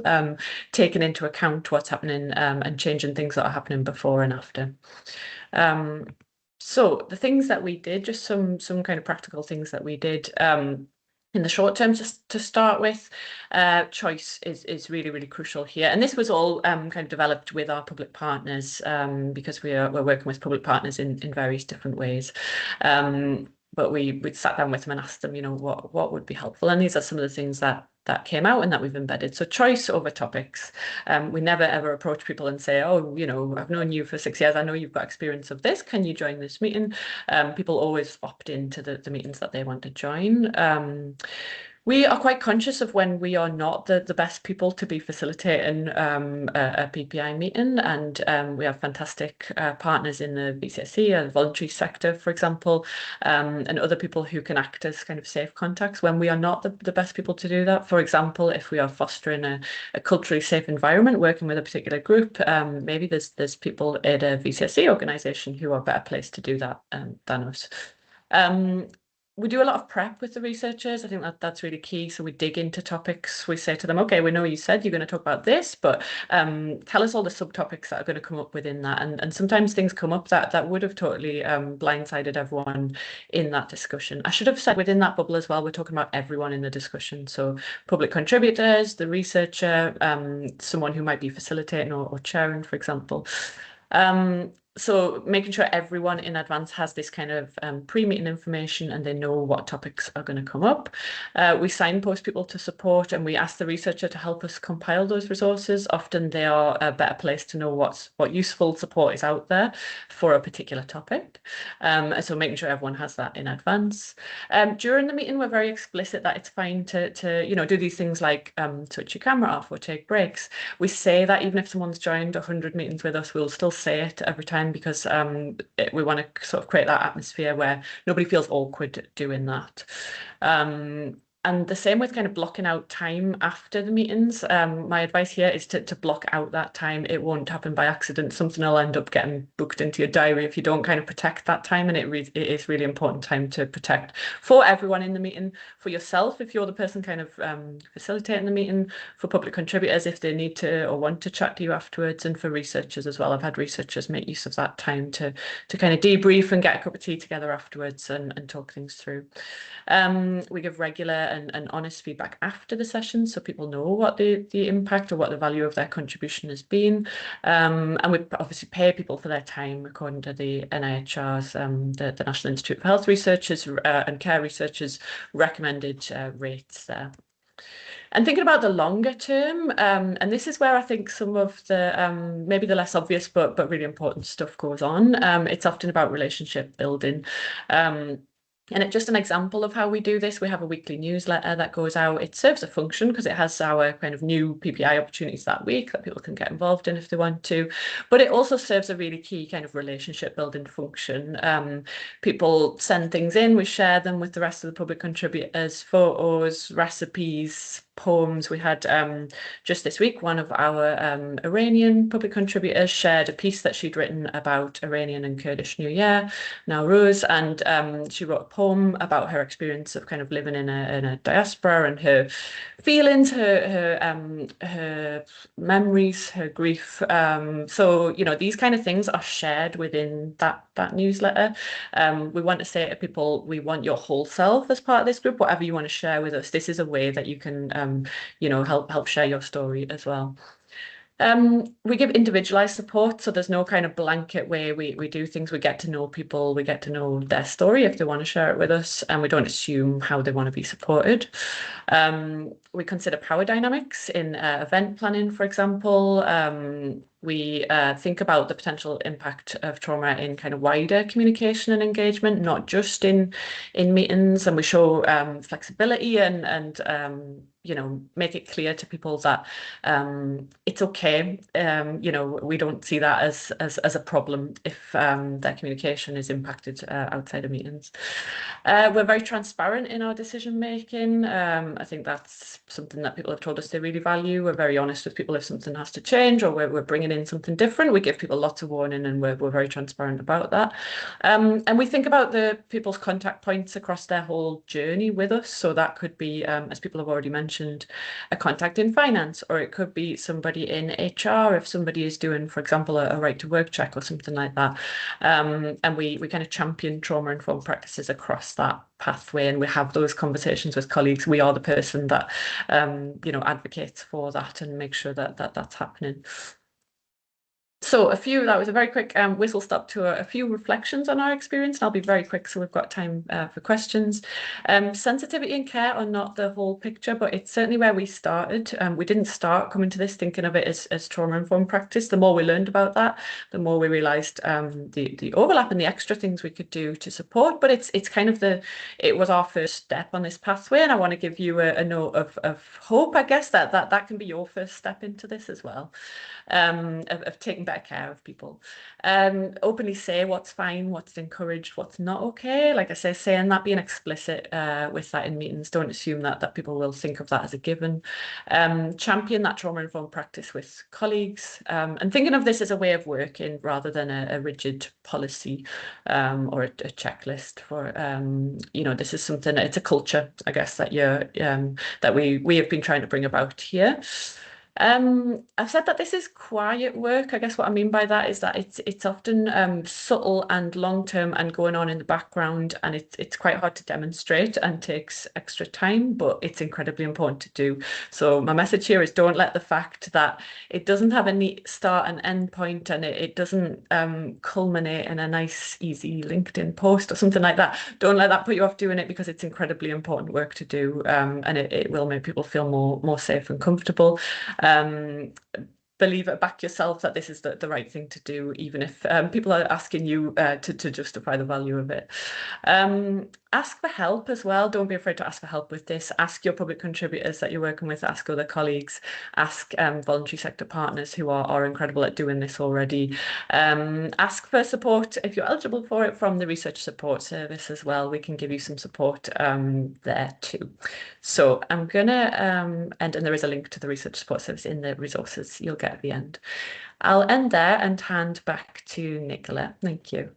D: taking into account what's happening and changing things that are happening before and after. So the things that we did, just some kind of practical things that we did in the short term, just to start with. Choice is really crucial here, and this was all kind of developed with our public partners, because we're working with public partners in various different ways. But we sat down with them and asked them, what would be helpful, and these are some of the things that came out and that we've embedded. So choice over topics. We never ever approach people and say, oh, I've known you for 6 years, I know you've got experience of this, can you join this meeting? People always opt into the meetings that they want to join. We are quite conscious of when we are not the best people to be facilitating a PPI meeting, and we have fantastic partners in the VCSE, the voluntary sector, for example, and other people who can act as kind of safe contacts when we are not the best people to do that. For example, if we are fostering a culturally safe environment, working with a particular group, maybe there's people at a VCSE organisation who are better placed to do that than us. We do a lot of prep with the researchers. I think that's really key. So we dig into topics. We say to them, okay, we know you said you're going to talk about this, but tell us all the subtopics that are going to come up within that. And sometimes things come up that would have totally blindsided everyone in that discussion. I should have said within that bubble as well, we're talking about everyone in the discussion. So public contributors, the researcher, someone who might be facilitating or chairing, for example. So making sure everyone in advance has this kind of pre-meeting information and they know what topics are going to come up. We signpost people to support, and we ask the researcher to help us compile those resources. Often they are a better place to know what useful support is out there for a particular topic. So making sure everyone has that in advance. During the meeting, we're very explicit that it's fine to do these things like switch your camera off or take breaks. We say that even if someone's joined 100 meetings with us, we'll still say it every time, because we want to sort of create that atmosphere where nobody feels awkward doing that. And the same with kind of blocking out time after the meetings. My advice here is to block out that time. It won't happen by accident. Something will end up getting booked into your diary if you don't kind of protect that time. And it is really important time to protect for everyone in the meeting, for yourself if you're the person kind of facilitating the meeting, for public contributors if they need to or want to chat to you afterwards, and for researchers as well. I've had researchers make use of that time to kind of debrief and get a cup of tea together afterwards and talk things through. We give regular and honest feedback after the session, so people know what the impact or what the value of their contribution has been. And we obviously pay people for their time according to the NIHR's, the National Institute for Health Researchers and Care Researchers recommended rates there. And thinking about the longer term, and this is where I think some of the maybe the less obvious but really important stuff goes on. It's often about relationship building. And it's just an example of how we do this. We have a weekly newsletter that goes out. It serves a function because it has our kind of new PPI opportunities that week that people can get involved in if they want to. But it also serves a really key kind of relationship building function. People send things in, we share them with the rest of the public contributors, photos, recipes, poems. We had just this week, one of our Iranian public contributors shared a piece that she'd written about Iranian and Kurdish New Year, Nowruz, and she wrote a poem about her experience of kind of living in a diaspora and her feelings, her memories, her grief. So, you know, these kind of things are shared within that newsletter. We want to say to people, we want your whole self as part of this group. Whatever you want to share with us, this is a way that you can, you know, help share your story as well. We give individualized support, so there's no kind of blanket way we do things. We get to know people, we get to know their story if they want to share it with us, and we don't assume how they want to be supported. We consider power dynamics in event planning, for example. We think about the potential impact of trauma in kind of wider communication and engagement, not just in meetings, and we show flexibility and you know, make it clear to people that it's okay. You know, we don't see that as a problem if their communication is impacted outside of meetings. We're very transparent in our decision making. I think that's something that people have told us they really value. We're very honest with people if something has to change or we're bringing in something different. We give people lots of warning, and we're very transparent about that. And we think about the people's contact points across their whole journey with us. So that could be, as people have already mentioned, a contact in finance, or it could be somebody in HR if somebody is doing, for example, a right to work check or something like that. And we kind of champion trauma-informed practices across that pathway, and we have those conversations with colleagues. We are the person that you know, advocates for that and make sure that that's happening. So that was a very quick whistle stop to a few reflections on our experience, and I'll be very quick so we've got time for questions. Sensitivity and care are not the whole picture, but it's certainly where we started. We didn't start coming to this thinking of it as trauma-informed practice. The more we learned about that, the more we realised the overlap and the extra things we could do to support. But it's kind of it was our first step on this pathway, and I want to give you a note of hope, I guess, that can be your first step into this as well. Of taking better care of people. Openly say what's fine, what's encouraged, what's not okay. Like I say, saying that, being explicit with that in meetings. Don't assume that people will think of that as a given. Champion that trauma-informed practice with colleagues, and thinking of this as a way of working rather than a rigid policy or a checklist for, you know, this is something, it's a culture, I guess, that that we have been trying to bring about here. I've said that this is quiet work. I guess what I mean by that is that it's often subtle and long-term and going on in the background, and it's quite hard to demonstrate and takes extra time, but it's incredibly important to do. So my message here is, don't let the fact that it doesn't have a neat start and end point, and it doesn't culminate in a nice, easy LinkedIn post or something like that. Don't let that put you off doing it, because it's incredibly important work to do, and it will make people feel more safe and comfortable. Believe it, back yourself that this is the right thing to do, even if people are asking you to justify the value of it. Ask for help as well. Don't be afraid to ask for help with this. Ask your public contributors that you're working with, ask other colleagues, ask voluntary sector partners who are incredible at doing this already. Ask for support if you're eligible for it from the Research Support Service as well. We can give you some support there too. So I'm gonna end, and there is a link to the Research Support Service in the resources you'll get at the end. I'll end there and hand back to Nicola. Thank you.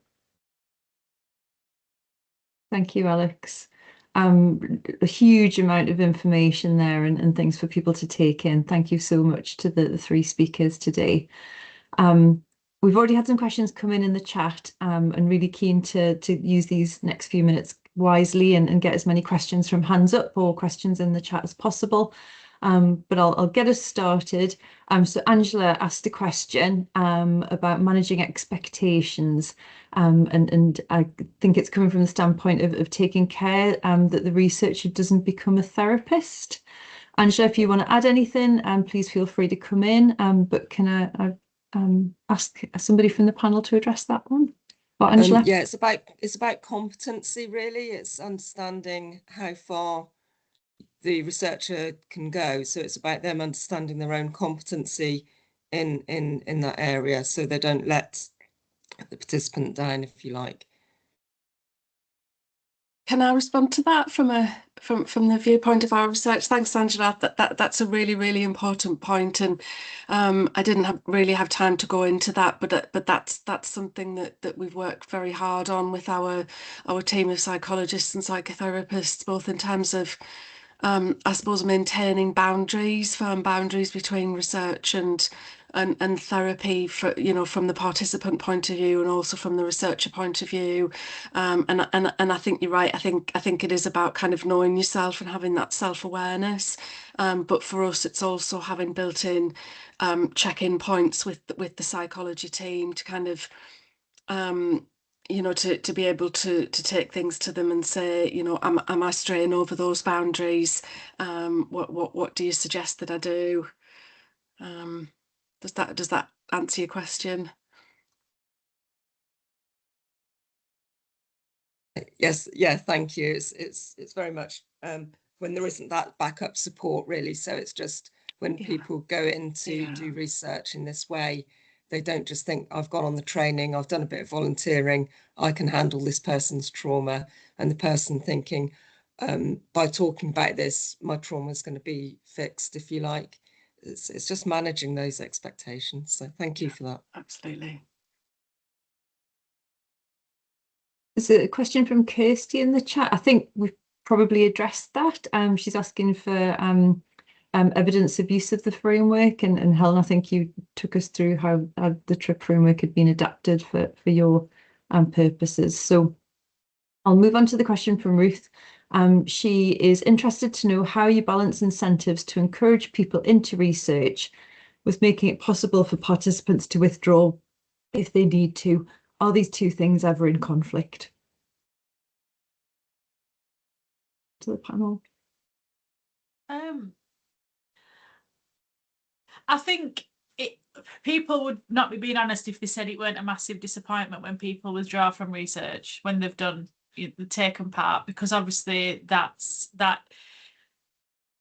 A: Thank you, Alex. A huge amount of information there and things for people to take in. Thank you so much to the three speakers today. We've already had some questions come in the chat, and really keen to use these next few minutes wisely and get as many questions from hands up or questions in the chat as possible. But I'll get us started. So Angela asked a question about managing expectations, and I think it's coming from the standpoint of taking care that the researcher doesn't become a therapist. Angela, if you want to add anything, please feel free to come in. But can I ask somebody from the panel to address that one? Well, Angela?
E: Yeah, it's about competency, really. It's understanding how far the researcher can go. So it's about them understanding their own competency in that area, so they don't let the participant down, if you like.
C: Can I respond to that from the viewpoint of our research? Thanks, Angela. That's a really important point, and I didn't really have time to go into that, but that's something that we've worked very hard on with our team of psychologists and psychotherapists, both in terms of I suppose maintaining firm boundaries between research and therapy, for from the participant point of view and also from the researcher point of view, and I think you're right. I think it is about kind of knowing yourself and having that self-awareness, but for us it's also having built-in check-in points with the psychology team to kind of to be able to take things to them and say, am I straying over those boundaries? What do you suggest that I do? Does that answer your question?
E: Yes, yeah, thank you. It's very much when there isn't that backup support, really. So it's just when people go in to do research in this way, they don't just think, I've gone on the training, I've done a bit of volunteering, I can handle this person's trauma, and the person thinking, by talking about this, my trauma is going to be fixed, if you like. It's just managing those expectations. So thank you for that.
C: Absolutely.
A: There's a question from Kirsty in the chat. I think we've probably addressed that. She's asking for evidence of use of the framework, and Helen, I think you took us through how the TRIP framework had been adapted for your purposes. So I'll move on to the question from Ruth. She is interested to know how you balance incentives to encourage people into research with making it possible for participants to withdraw if they need to. Are these two things ever in conflict? To the panel.
B: I think people would not be being honest if they said it weren't a massive disappointment when people withdraw from research when they've done the taken part, because obviously that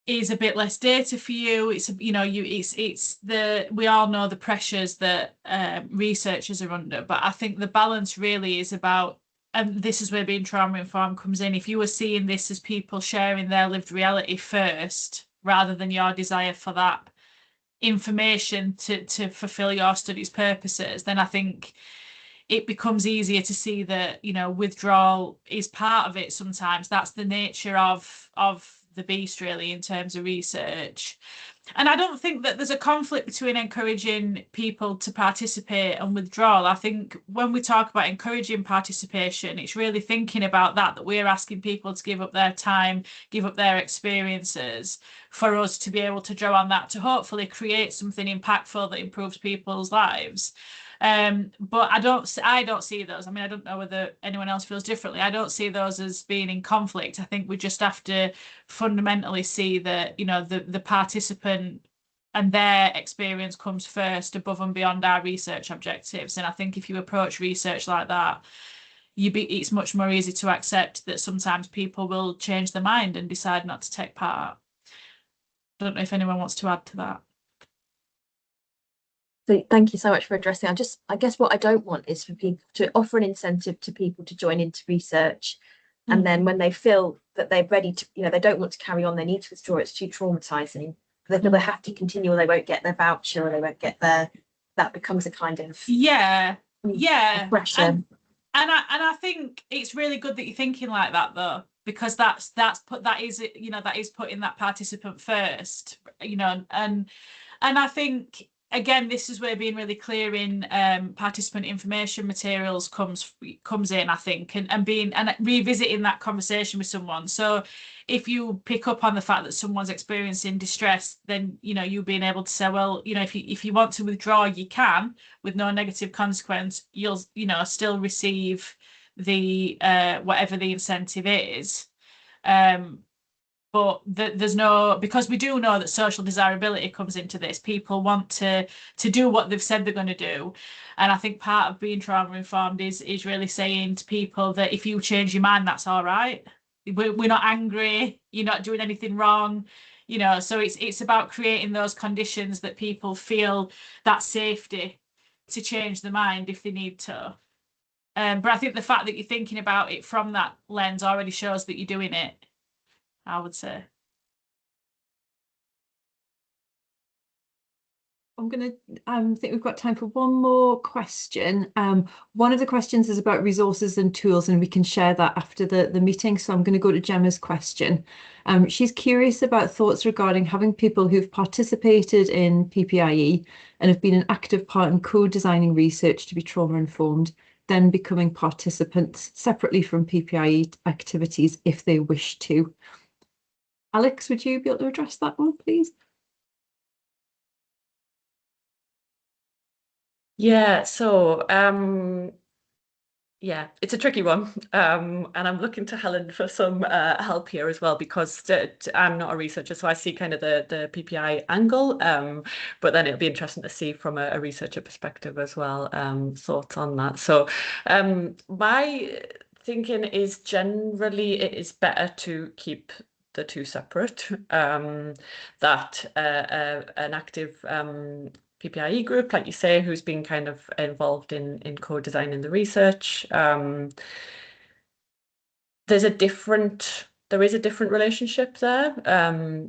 B: is a bit less data for you. It's we all know the pressures that researchers are under, but I think the balance really is about, and this is where being trauma informed comes in. If you were seeing this as people sharing their lived reality first, rather than your desire for that information to fulfill your studies purposes, then I think it becomes easier to see that withdrawal is part of it. Sometimes that's the nature of the beast, really, in terms of research. And I don't think that there's a conflict between encouraging people to participate and withdrawal. I think when we talk about encouraging participation, it's really thinking about that we're asking people to give up their time, give up their experiences for us to be able to draw on that to hopefully create something impactful that improves people's lives. But I don't see those. I mean, I don't know whether anyone else feels differently. I don't see those as being in conflict. I think we just have to fundamentally see that, the participant and their experience comes first above and beyond our research objectives. And I think if you approach research like that, it's much more easy to accept that sometimes people will change their mind and decide not to take part. I don't know if anyone wants to add to that.
F: So thank you so much for addressing. I guess what I don't want is for people to offer an incentive to people to join into research, and then when they feel that they're ready to, they don't want to carry on, they need to withdraw, it's too traumatizing, they feel they have to continue, or they won't get their voucher, or they won't get that becomes a kind of pressure.
B: And I think it's really good that you're thinking like that, though, because that is putting that participant first, and I think, again, this is where being really clear in participant information materials comes in, I think, and revisiting that conversation with someone. So if you pick up on the fact that someone's experiencing distress, then you being able to say, well, if you want to withdraw, you can, with no negative consequence. You'll still receive the whatever the incentive is. But there's no, because we do know that social desirability comes into this. People want to do what they've said they're going to do. And I think part of being trauma informed is really saying to people that if you change your mind, that's all right. We're not angry, you're not doing anything wrong, so it's about creating those conditions that people feel that safety to change their mind if they need to. But I think the fact that you're thinking about it from that lens already shows that you're doing it, I would say.
A: I'm going to think we've got time for one more question. One of the questions is about resources and tools, and we can share that after the meeting. So I'm going to go to Gemma's question. She's curious about thoughts regarding having people who've participated in PPIE and have been an active part in co-designing research to be trauma-informed, then becoming participants separately from PPIE activities if they wish to. Alex, would you be able to address that one, please?
D: Yeah, so yeah, it's a tricky one, and I'm looking to Helen for some help here as well, because I'm not a researcher, so I see kind of the PPI angle, but then it'll be interesting to see from a researcher perspective as well, thoughts on that. So my thinking is generally it is better to keep the two separate, that an active PPIE group, like you say, who's been kind of involved in co-designing the research. There is a different relationship there.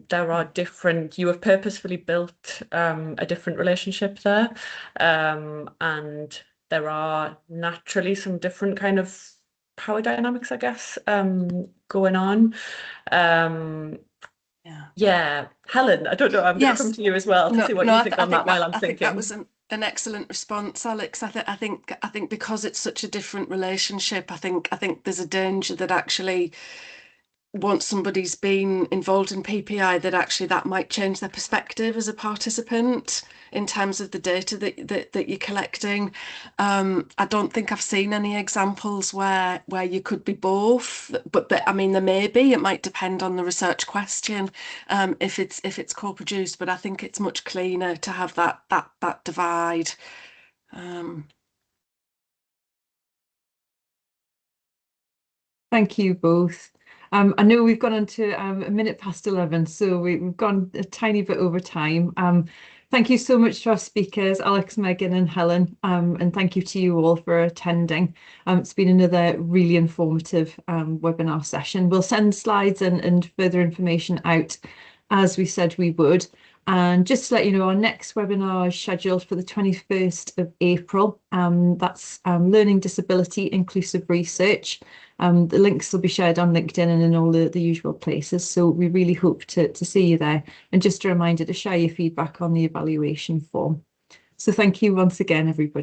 D: There are different, you have purposefully built a different relationship there. And there are naturally some different kind of power dynamics, I guess, going on. Yeah, Helen, I don't know, I'm going to come to you as well to see what you think on that while I'm thinking.
C: I think that was an excellent response, Alex. I think because it's such a different relationship, I think there's a danger that actually once somebody's been involved in PPI, that actually that might change their perspective as a participant in terms of the data that you're collecting. I don't think I've seen any examples where you could be both, but I mean there may be. It might depend on the research question, if it's co-produced. But I think it's much cleaner to have that divide.
A: Thank you both. I know we've gone on to a minute past 11, so we've gone a tiny bit over time. Thank you so much to our speakers, Alex, Megan and Helen, and thank you to you all for attending. It's been another really informative webinar session. We'll send slides and further information out as we said we would. And just to let you know, our next webinar is scheduled for the 21st of April. That's Learning Disability Inclusive Research. The links will be shared on LinkedIn and in all the usual places. So we really hope to see you there. And just a reminder to share your feedback on the evaluation form. So thank you once again, everybody.